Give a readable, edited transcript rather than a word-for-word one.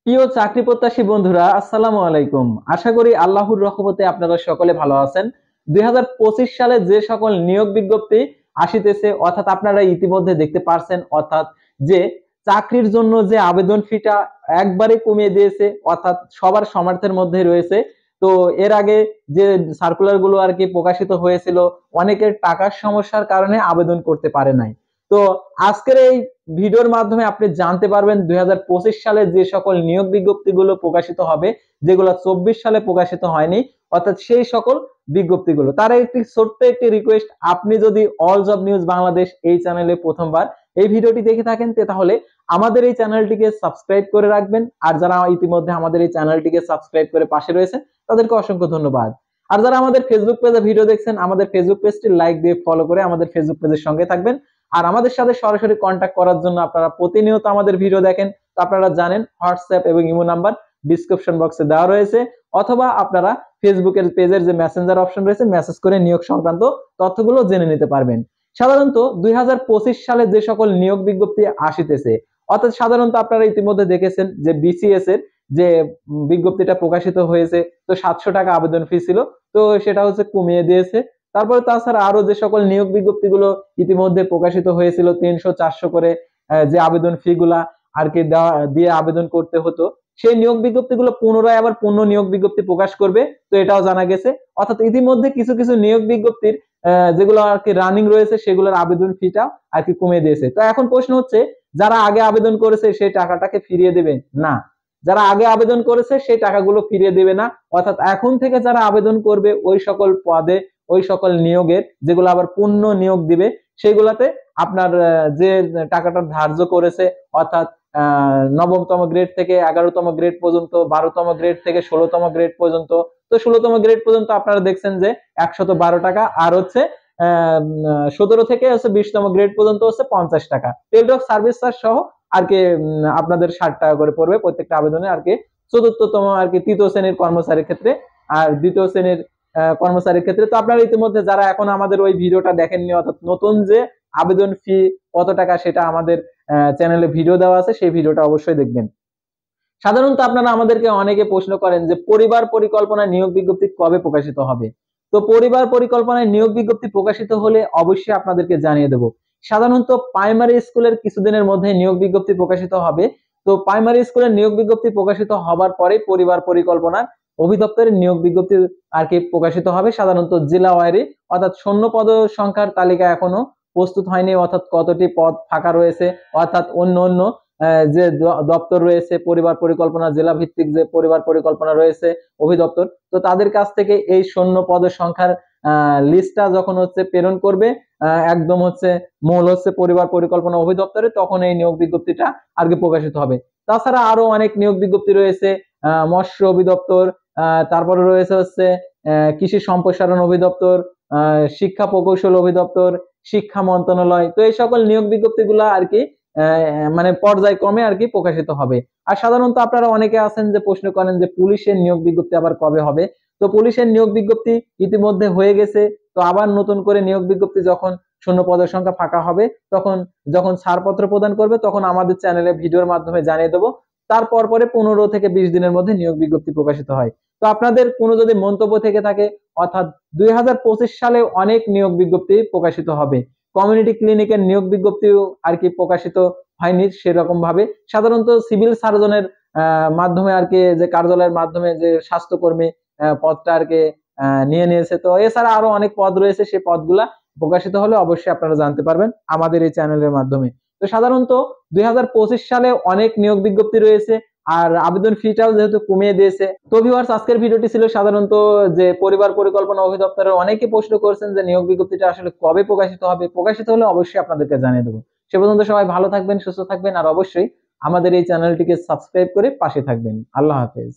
প্রিয় চাকরি প্রত্যাশী বন্ধুরা, আসসালামু আলাইকুম। আশা করি আল্লাহর রহমতে আপনারা সকলে ভালো আছেন। 2025 সালে যে সকল নিয়োগ বিজ্ঞপ্তি আসিতেছে, অর্থাৎ আপনারা ইতিমধ্যে দেখতে পারছেন, অর্থাৎ যে চাকরির জন্য যে আবেদন ফিটা একবারে কমিয়ে দিয়েছে, অর্থাৎ সবার সামর্থ্যের মধ্যে রয়েছে। তো এর আগে যে সার্কুলার গুলো আর কি প্রকাশিত হয়েছিল, অনেকের টাকার সমস্যার কারণে আবেদন করতে পারে নাই। তো আজকের এই ভিডিওর মাধ্যমে আপনি জানতে পারবেন 2025 সালে যে সকল নিয়োগ বিজ্ঞপ্তিগুলো প্রকাশিত হবে, যেগুলো 24 সালে প্রকাশিত হয়নি, অর্থাৎ সেই সকল বিজ্ঞপ্তিগুলো। তার একটি ছোট্ট একটি রিকোয়েস্ট, আপনি যদি অল জব নিউজ বাংলাদেশ এই চ্যানেলে প্রথমবার এই ভিডিওটি দেখে থাকেন, তাহলে আমাদের এই চ্যানেলটিকে সাবস্ক্রাইব করে রাখবেন। আর যারা ইতিমধ্যে আমাদের এই চ্যানেলটিকে সাবস্ক্রাইব করে পাশে রয়েছে, তাদেরকে অসংখ্য ধন্যবাদ। আর যারা আমাদের ফেসবুক পেজে ভিডিও দেখছেন, আমাদের ফেসবুক পেজটি লাইক দিয়ে ফলো করে আমাদের ফেসবুক পেজের সঙ্গে থাকবেন। আর আমাদের সাথে সরাসরি কন্ট্যাক্ট করার জন্য আপনারা প্রতিনিয়ত আমাদের ভিডিও দেখেন, তো আপনারা জানেন হোয়াটসঅ্যাপ এবং ইমো নাম্বার ডিসক্রিপশন বক্সে দেওয়া রয়েছে, অথবা আপনারা ফেসবুকের পেজের যে মেসেঞ্জার অপশন রয়েছে, মেসেজ করে নিয়োগ সংক্রান্ত তথ্যগুলো জেনে নিতে পারবেন। সাধারণত 2025 সালে যে সকল নিয়োগ বিজ্ঞপ্তি আসিতেছে, অর্থাৎ সাধারণত আপনারা ইতিমধ্যে দেখেছেন যে বিসিএস এর যে বিজ্ঞপ্তিটা প্রকাশিত হয়েছে, তো 700 টাকা আবেদন ফি ছিল, তো সেটা হচ্ছে কমিয়ে দিয়েছে। তারপরে তাছাড়া আরো যে সকল নিয়োগ বিজ্ঞপ্তিগুলো ইতিমধ্যে প্রকাশিত হয়েছিল 300-400 করে যে আবেদন ফি গুলা আর কি দিয়ে আবেদন করতে হতো, সেই নিয়োগ বিজ্ঞপ্তিগুলো পুনরায় আবার পূর্ণ নিয়োগ বিজ্ঞপ্তি প্রকাশ করবে, তো এটাও জানা গেছে। অর্থাৎ ইতিমধ্যে কিছু কিছু নিয়োগ বিজ্ঞপ্তির যেগুলো আর কি রানিং রয়েছে, সেগুলোর আবেদন ফিটা আর কি কমিয়ে দিয়েছে। তো এখন প্রশ্ন হচ্ছে, যারা আগে আবেদন করেছে সেই টাকাটাকে ফিরিয়ে দেবে না, যারা আগে আবেদন করেছে সেই টাকাগুলো ফিরিয়ে দেবে না। অর্থাৎ এখন থেকে যারা আবেদন করবে ওই সকল পদে, ওই সকল নিয়োগের, যেগুলো আবার পূর্ণ নিয়োগ দিবে, সেগুলাতে আপনার যে টাকাটা ধার্য করেছে, অর্থাৎ নবমতম গ্রেড থেকে 11তম গ্রেড পর্যন্ত, 12তম গ্রেড থেকে 16তম গ্রেড পর্যন্ত, তো 16তম গ্রেড পর্যন্ত আপনারা দেখছেন যে 112 টাকা, আর হচ্ছে 17 থেকে হচ্ছে 20তম গ্রেড পর্যন্ত হচ্ছে 50 টাকা, টেলডক সার্ভিস চার্জ সহ আর কি আপনাদের 60 টাকা করে পড়বে প্রত্যেকটা আবেদনে আর কি। চতুর্থতম আর কি তৃতীয় শ্রেণীর কর্মচারীর ক্ষেত্রে, আর দ্বিতীয় শ্রেণীর কর্মচারীর ক্ষেত্রে। তো আপনারা ইতিমধ্যে যারা এখন আমাদের ওই ভিডিওটা দেখেননি, অর্থাৎ নতুন যে আবেদন ফি কত টাকা, সেটা আমাদের চ্যানেলে ভিডিও দেওয়া আছে, সেই ভিডিওটা অবশ্যই দেখবেন। সাধারণত আপনারা আমাদেরকে অনেকে প্রশ্ন করেন যে পরিবার পরিকল্পনা নিয়োগ বিজ্ঞপ্তি কবে প্রকাশিত হবে। তো পরিবার পরিকল্পনায় নিয়োগ বিজ্ঞপ্তি প্রকাশিত হলে অবশ্যই আপনাদেরকে জানিয়ে দেব। সাধারণত প্রাইমারি স্কুলের কিছুদিনের মধ্যে নিয়োগ বিজ্ঞপ্তি প্রকাশিত হবে। তো প্রাইমারি স্কুলের নিয়োগ বিজ্ঞপ্তি প্রকাশিত হবার পরে পরিবার পরিকল্পনার অধিদপ্তরের নিয়োগ বিজ্ঞপ্তি আর কি প্রকাশিত হবে, সাধারণত জেলা ওয়ারি। অর্থাৎ শূন্য পদ সংখ্যার তালিকা এখনো প্রস্তুত হয়নি, অর্থাৎ কতটি পদ ফাঁকা রয়েছে, অর্থাৎ অন্য অন্য যে দপ্তর রয়েছে, পরিবার পরিকল্পনা জেলা ভিত্তিক যে পরিবার পরিকল্পনা রয়েছে অধিদপ্তর, তো তাদের কাছ থেকে এই শূন্য পদের সংখ্যার লিস্টটা যখন হচ্ছে প্রেরণ করবে একদম হচ্ছে মূল হচ্ছে পরিবার পরিকল্পনা অধিদপ্তরে, তখন এই নিয়োগ বিজ্ঞপ্তিটা আর কি প্রকাশিত হবে। তাছাড়া আরো অনেক নিয়োগ বিজ্ঞপ্তি রয়েছে, মৎস্য অধিদপ্তর, তারপরে রয়েছে হচ্ছে কৃষি সম্প্রসারণ অধিদপ্তর, শিক্ষা প্রকৌশল অধিদপ্তর, শিক্ষা মন্ত্রণালয়। তো এই সকল নিয়োগ বিজ্ঞপ্তিগুলো আর কি মানে পর্যায়ক্রমে আর কি প্রকাশিত হবে। আর সাধারণত আপনারা অনেকে আছেন যে প্রশ্ন করেন যে পুলিশের নিয়োগ বিজ্ঞপ্তি আবার কবে হবে। তো পুলিশের নিয়োগ বিজ্ঞপ্তি ইতিমধ্যে হয়ে গেছে, তো আবার নতুন করে নিয়োগ বিজ্ঞপ্তি যখন শূন্য পদের সংখ্যা ফাঁকা হবে, তখন যখন ছাড়পত্র প্রদান করবে, তখন আমাদের চ্যানেলে ভিডিওর মাধ্যমে জানিয়ে দেবো। তারপর পরে 15 থেকে 20 দিনের মধ্যে নিয়োগ বিজ্ঞপ্তি প্রকাশিত হয়। তো আপনাদের কোনো যদি মন্তব্য থেকে থাকে, অর্থাৎ 2025 সালে অনেক নিয়োগ বিজ্ঞপ্তি প্রকাশিত হবে। কমিউনিটি ক্লিনিকের নিয়োগ বিজ্ঞপ্তিও আর কি প্রকাশিত হয়নি সেরকম ভাবে। সাধারণত সিভিল সার্জনের মাধ্যমে আর কি, যে কার্যালয়ের মাধ্যমে যে স্বাস্থ্যকর্মী পদটা আর কি নিয়ে নিয়েছে। তো এছাড়া আরো অনেক পদ রয়েছে, সেই পদগুলা প্রকাশিত হলে অবশ্যই আপনারা জানতে পারবেন আমাদের এই চ্যানেলের মাধ্যমে। তো সাধারণত 2025 সালে অনেক নিয়োগ বিজ্ঞপ্তি রয়েছে, আর আবেদন ফিটাও যেহেতু কমিয়ে দিয়েছে। তো ভিউয়ার্স, আজকের ভিডিওটি ছিল সাধারণত যে পরিবার পরিকল্পনা অধিদপ্তরের অনেকে প্রশ্ন করছেন যে নিয়োগ বিজ্ঞপ্তিটা আসলে কবে প্রকাশিত হবে। প্রকাশিত হলে অবশ্যই আপনাদেরকে জানিয়ে দেবো। সে পর্যন্ত সবাই ভালো থাকবেন, সুস্থ থাকবেন, আর অবশ্যই আমাদের এই চ্যানেলটিকে সাবস্ক্রাইব করে পাশে থাকবেন। আল্লাহ হাফেজ।